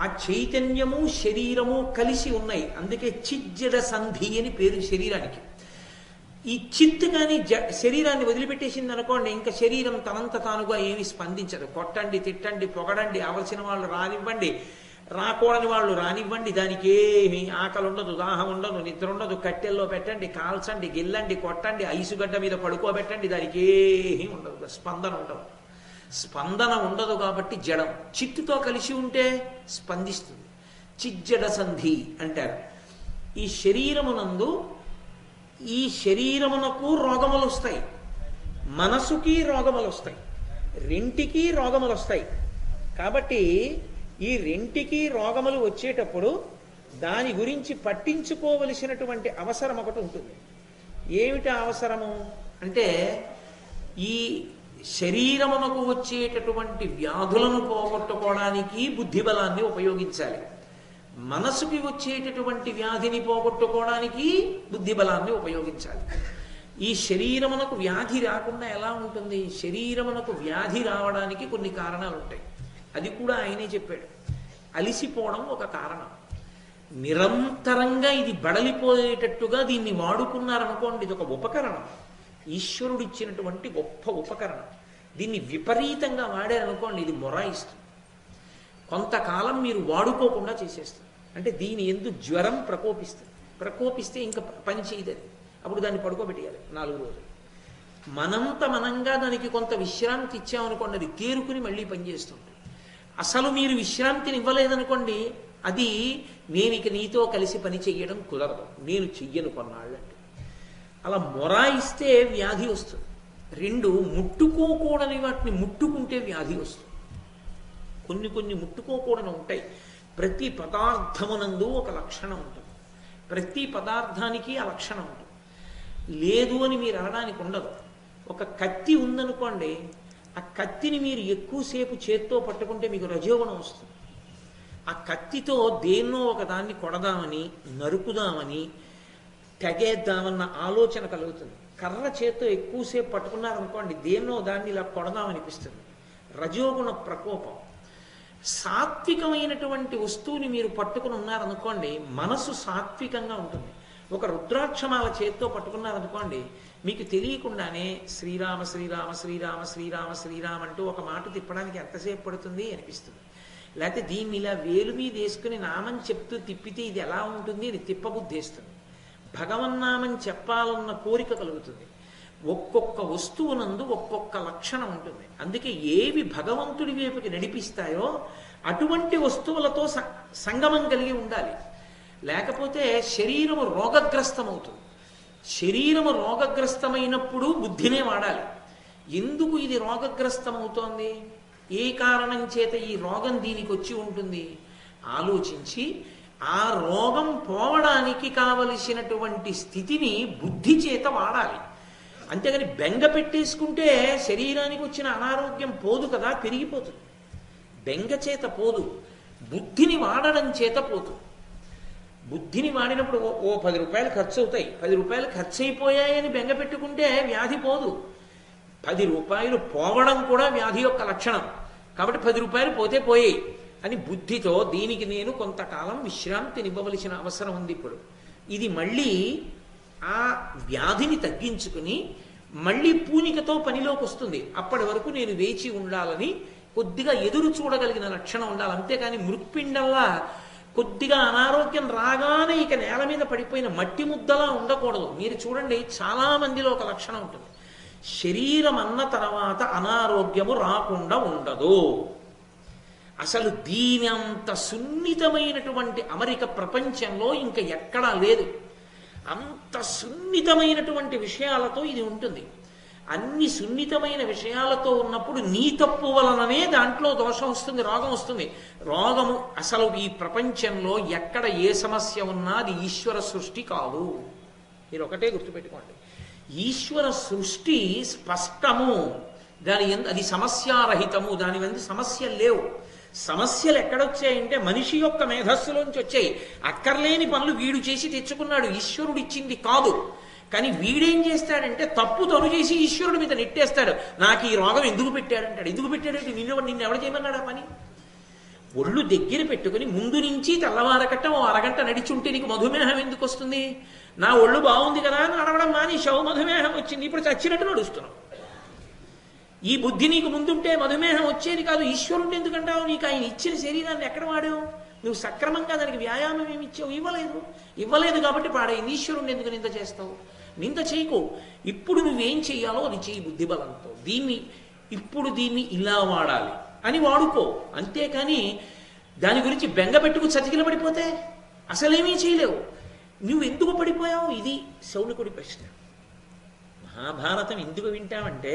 ఆ చైతన్యము శరీరము కలిసి ఉన్నాయి. అందుకే చిజ్జడ సంధి అని పేరు శరీరానికి. ఈ చిత్ కానీ శరీరాన్ని వదిలిపెట్టేసింది అనుకోండి, ఇంకా శరీరం తనంత తానుగా ఏమి స్పందించదు. కొట్టండి, తిట్టండి, పొగడండి, అవలసిన వాళ్ళు రానివ్వండి, రాకూడని వాళ్ళు రానివ్వండి, దానికి ఏమి ఆకలి ఉండదు, దాహం ఉండదు, నిద్ర ఉండదు. కట్టెల్లో పెట్టండి, కాల్చండి, గిల్లండి, కొట్టండి, ఐసుగడ్డ మీద పడుకోబెట్టండి, దానికి ఏమీ ఉండదు, స్పందన ఉండదు. స్పందన ఉండదు కాబట్టి జడం. చిత్తుతో కలిసి ఉంటే స్పందిస్తుంది. చిజ్జడ సంధి అంటారు. ఈ శరీరమునందు ఈ శరీరమునకు రోగములు వస్తాయి, మనసుకి రోగములు వస్తాయి, రెంటికి రోగములు వస్తాయి. కాబట్టి ఈ రెంటికి రోగములు వచ్చేటప్పుడు దాని గురించి పట్టించుకోవలసినటువంటి అవసరం ఒకటి ఉంటుంది. ఏమిటి అవసరము అంటే ఈ శరీరమునకు వచ్చేటటువంటి వ్యాధులను పోగొట్టుకోవడానికి బుద్ధి బలాన్ని ఉపయోగించాలి. మనసుకి వచ్చేటటువంటి వ్యాధిని పోగొట్టుకోవడానికి బుద్ధి బలాన్ని ఉపయోగించాలి. ఈ శరీరమునకు వ్యాధి రాకుండా ఎలా ఉంటుంది? శరీరమునకు వ్యాధి రావడానికి కొన్ని కారణాలు ఉంటాయి. అది కూడా ఆయనే చెప్పాడు. అలిసిపోవడం ఒక కారణం. నిరంతరంగా ఇది బడలిపోయేటట్టుగా దీన్ని వాడుకున్నారనుకోండి, ఇది ఒక ఉపకరణం, ఈశ్వరుడిచ్చినటువంటి గొప్ప ఉపకరణం. దీన్ని విపరీతంగా వాడారనుకోండి, ఇది మొరాయిస్తుంది. కొంతకాలం మీరు వాడుకోకుండా చేసేస్తారు. అంటే దీని ఎందు జ్వరం ప్రకోపిస్తే ఇంకా పని చేయదు. అప్పుడు దాన్ని పడుకోబెట్టేయాలి 4 రోజులు. మనంగా దానికి కొంత విశ్రాంతి ఇచ్చామనుకోండి, అది తేరుకుని మళ్ళీ పనిచేస్తుంది. అసలు మీరు విశ్రాంతిని ఇవ్వలేదనుకోండి, అది నేను ఇక నీతో కలిసి పని చెయ్యడం కుదరదు, నేను చెయ్యను కొన్నాళ్ళంటే. అలా మొరాయిస్తే వ్యాధి వస్తుంది. 2, ముట్టుకోకూడని వాటిని ముట్టుకుంటే వ్యాధి వస్తుంది. కొన్ని ముట్టుకోకూడని ఉంటాయి. ప్రతి పదార్థమునందు ఒక లక్షణం ఉంటుంది. ప్రతి పదార్థానికి ఆ లక్షణం ఉంటుంది. లేదు అని మీరు అనడానికి ఉండదు. ఒక కత్తి ఉందనుకోండి, ఆ కత్తిని మీరు ఎక్కువసేపు చేత్తో పట్టుకుంటే మీకు రజోగుణం వస్తుంది. ఆ కత్తితో దేన్నో ఒక దాన్ని కొడదామని, నరుకుదామని, తెగేద్దామన్న ఆలోచన కలుగుతుంది. కర్ర చేత్తో ఎక్కువసేపు పట్టుకున్నారనుకోండి, దేన్నో దాన్ని ఇలా కొడదామనిపిస్తుంది. రజోగుణ ప్రకోపం. సాత్వికమైనటువంటి వస్తువుని మీరు పట్టుకుని ఉన్నారనుకోండి, మనసు సాత్వికంగా ఉంటుంది. ఒక రుద్రాక్షమాల చేత్తో పట్టుకున్నారనుకోండి, మీకు తెలియకుండానే శ్రీరామ శ్రీరామ శ్రీరామ శ్రీరామ శ్రీరామ అంటూ ఒక మాట తిప్పడానికి ఎంతసేపు పడుతుంది అనిపిస్తుంది. లేకపోతే దీన్ని ఇలా వేలు మీద వేసుకుని నామం చెప్తూ తిప్పితే ఇది ఎలా ఉంటుంది అని తిప్పబుద్ధేస్తుంది. భగవన్నామని చెప్పాలన్న కోరిక కలుగుతుంది. ఒక్కొక్క వస్తువునందు ఒక్కొక్క లక్షణం ఉంటుంది. అందుకే ఏవి భగవంతుడి వైపుకి నడిపిస్తాయో అటువంటి వస్తువులతో సంగమం కలిగి ఉండాలి. లేకపోతే శరీరము రోగగ్రస్తమవుతుంది. శరీరము రోగగ్రస్తమైనప్పుడు బుద్ధినే వాడాలి. ఎందుకు ఇది రోగగ్రస్తమవుతోంది? ఏ కారణం చేత ఈ రోగం దీనికి వచ్చి ఉంటుంది ఆలోచించి ఆ రోగం పోవడానికి కావలసినటువంటి స్థితిని బుద్ధి చేత వాడాలి. అంతేగాని బెంగ పెట్టేసుకుంటే శరీరానికి వచ్చిన అనారోగ్యం పోదు కదా, పెరిగిపోతుంది. బెంగ చేత పోదు, బుద్ధిని వాడడం చేత పోతుంది. బుద్ధిని వాడినప్పుడు ఓ 10 రూపాయలు ఖర్చు అవుతాయి, 10 రూపాయలు ఖర్చు అయిపోయాయని బెంగ పెట్టుకుంటే వ్యాధి పోదు. 10 రూపాయలు పోవడం కూడా వ్యాధి యొక్క లక్షణం. కాబట్టి 10 రూపాయలు పోతే పోయాయి అని బుద్ధితో దీనికి నేను కొంతకాలం విశ్రాంతినివ్వవలసిన అవసరం ఉంది. ఇప్పుడు ఇది మళ్ళీ ఆ వ్యాధిని తగ్గించుకుని మళ్ళీ పూనికతో పనిలోకి వస్తుంది. అప్పటి వరకు నేను వేచి ఉండాలని కొద్దిగా ఎదురు చూడగలిగిన లక్షణం ఉండాలి. అంతేకాని మృత్పిండల్లా కొద్దిగా అనారోగ్యం రాగానే ఇక నేల మీద పడిపోయిన మట్టి ముద్దలా ఉండకూడదు. మీరు చూడండి, చాలా మందిలో ఒక లక్షణం ఉంటుంది. శరీరం అన్న తర్వాత అనారోగ్యము రాకుండా ఉండదు. అసలు దీని అంత సున్నితమైనటువంటి అమరిక ప్రపంచంలో ఇంకా ఎక్కడా లేదు. అంత సున్నితమైనటువంటి విషయాలతో ఇది ఉంటుంది. అన్ని సున్నితమైన విషయాలతో ఉన్నప్పుడు నీ తప్పు వలననే దాంట్లో దోషం వస్తుంది, రోగం వస్తుంది. రోగము అసలు ఈ ప్రపంచంలో ఎక్కడ ఏ సమస్య ఉన్నా అది ఈశ్వర సృష్టి కాదు. మీరు ఒకటే గుర్తుపెట్టుకోండి, ఈశ్వర సృష్టి స్పష్టము, అది సమస్యారహితము, దాని మీద సమస్యలు లేవు. సమస్యలు ఎక్కడొచ్చాయంటే మనిషి యొక్క మేధస్సులోంచి వచ్చాయి. అక్కర్లేని పనులు వీడు చేసి తెచ్చుకున్నాడు, ఈశ్వరుడు ఇచ్చింది కాదు. కానీ వీడేం చేస్తాడంటే తప్పు తను చేసి ఈశ్వరుడి మీద నెట్టేస్తాడు. నాకు ఈ రోగం ఎందుకు పెట్టాడంటాడు. ఎందుకు పెట్టాడంటే నిన్ను ఎవడు చేయమన్నాడు ఆ పని? ఒళ్ళు దగ్గర పెట్టుకుని ముందు నుంచి తెల్లవారకట్ట ఓ అరగంట నడిచుంటే నీకు మధుమేహం ఎందుకు వస్తుంది? నా ఒళ్ళు బాగుంది కదా అని నడవడం మానేశావు, మధుమేహం వచ్చింది, ఇప్పుడు చచ్చినట్టు నడుస్తున్నావు. ఈ బుద్ధి నీకు ముందుంటే మధుమేహం వచ్చేది కాదు. ఈశ్వరుడు ఎందుకంటావు? నీకు ఆయన ఇచ్చిన శరీరాన్ని ఎక్కడ వాడావు? నువ్వు సక్రమంగా దానికి వ్యాయామం ఏమి ఇచ్చావు? ఇవ్వలేదు కాబట్టి పాడైంది. ఈశ్వరుణ్ణి ఎందుకు నింద చేస్తావు? నింద చేయకు. ఇప్పుడు నువ్వేం చెయ్యాలో అది చెయ్యి బుద్ధి బలంతో. దీన్ని ఇలా వాడాలి అని వాడుకో. అంతేకాని దాని గురించి బెంగ పెట్టుకు చతికిల పడిపోతే అసలేమీ చేయలేవు. నువ్వు ఎందుకు పడిపోయావు? ఇది శౌనకుడి ప్రశ్న. మహాభారతం ఎందుకు వింటామంటే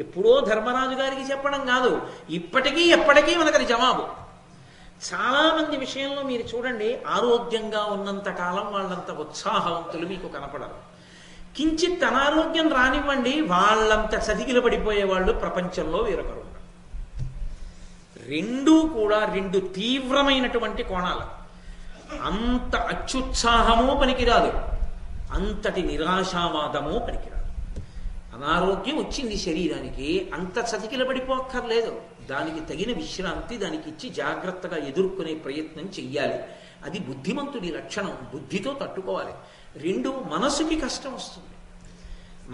ఎప్పుడో ధర్మరాజు గారికి చెప్పడం కాదు, ఇప్పటికీ ఎప్పటికీ మనకది జవాబు. చాలా మంది విషయంలో మీరు చూడండి, ఆరోగ్యంగా ఉన్నంత కాలం వాళ్ళంత ఉత్సాహవంతులు మీకు కనపడరు. కించిత్ అనారోగ్యం రానివ్వండి, వాళ్ళంత చతికిల పడిపోయే వాళ్ళు ప్రపంచంలో వేరొకరు. రెండూ కూడా రెండు తీవ్రమైనటువంటి కోణాలు. అంత అత్యుత్సాహము పనికిరాదు, అంతటి నిరాశావాదము పనికిరాదు. అనారోగ్యం వచ్చింది శరీరానికి, అంత చతికిల పడిపోక్కర్లేదు. దానికి తగిన విశ్రాంతి దానికి ఇచ్చి జాగ్రత్తగా ఎదుర్కొనే ప్రయత్నం చెయ్యాలి. అది బుద్ధిమంతుడి లక్షణం. బుద్ధితో తట్టుకోవాలి. రెండు, మనసుకి కష్టం వస్తుంది.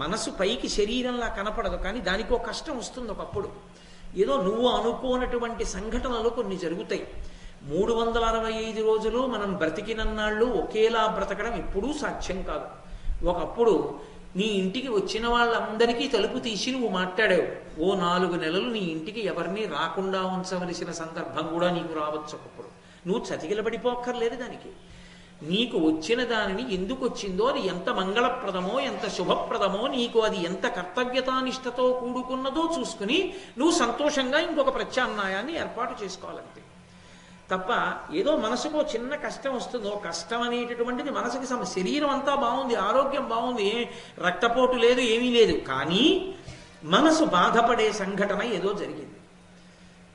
మనసు పైకి శరీరంలా కనపడదు, కానీ దానికో కష్టం వస్తుంది ఒకప్పుడు. ఏదో నువ్వు అనుకోనటువంటి సంఘటనలు కొన్ని జరుగుతాయి. 365 రోజులు మనం బ్రతికినన్నాళ్ళు ఒకేలా బ్రతకడం ఎప్పుడూ సాధ్యం కాదు. ఒకప్పుడు నీ ఇంటికి వచ్చిన వాళ్ళందరికీ తలుపు తీసి నువ్వు మాట్లాడావు. ఓ 4 నెలలు నీ ఇంటికి ఎవరిని రాకుండా ఉంచవలసిన సందర్భం కూడా నీకు రావచ్చు. ఒకప్పుడు నువ్వు చతికిల పడిపోక్కర్లేదు. దానికి నీకు వచ్చిన దానిని ఎందుకు వచ్చిందో, అది ఎంత మంగళప్రదమో ఎంత శుభప్రదమో, నీకు అది ఎంత కర్తవ్యతానిష్టతో కూడుకున్నదో చూసుకుని నువ్వు సంతోషంగా ఇంకొక ప్రత్యామ్నాయాన్ని ఏర్పాటు చేసుకోవాలంతే. తప్ప ఏదో మనసుకో చిన్న కష్టం వస్తుందో, కష్టం అనేటటువంటిది మనసుకి శరీరం అంతా బాగుంది, ఆరోగ్యం బాగుంది, రక్తపోటు లేదు, ఏమీ లేదు, కానీ మనసు బాధపడే సంఘటన ఏదో జరిగింది.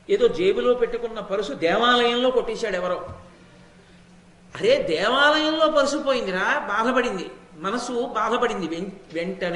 ఏదో జేబులో పెట్టుకున్న పరుసు దేవాలయంలో కొట్టేశాడు ఎవరో. అరే దేవాలయంలో పరుసు పోయిందిరా, బాధపడింది, మనసు బాధపడింది. వెంటనే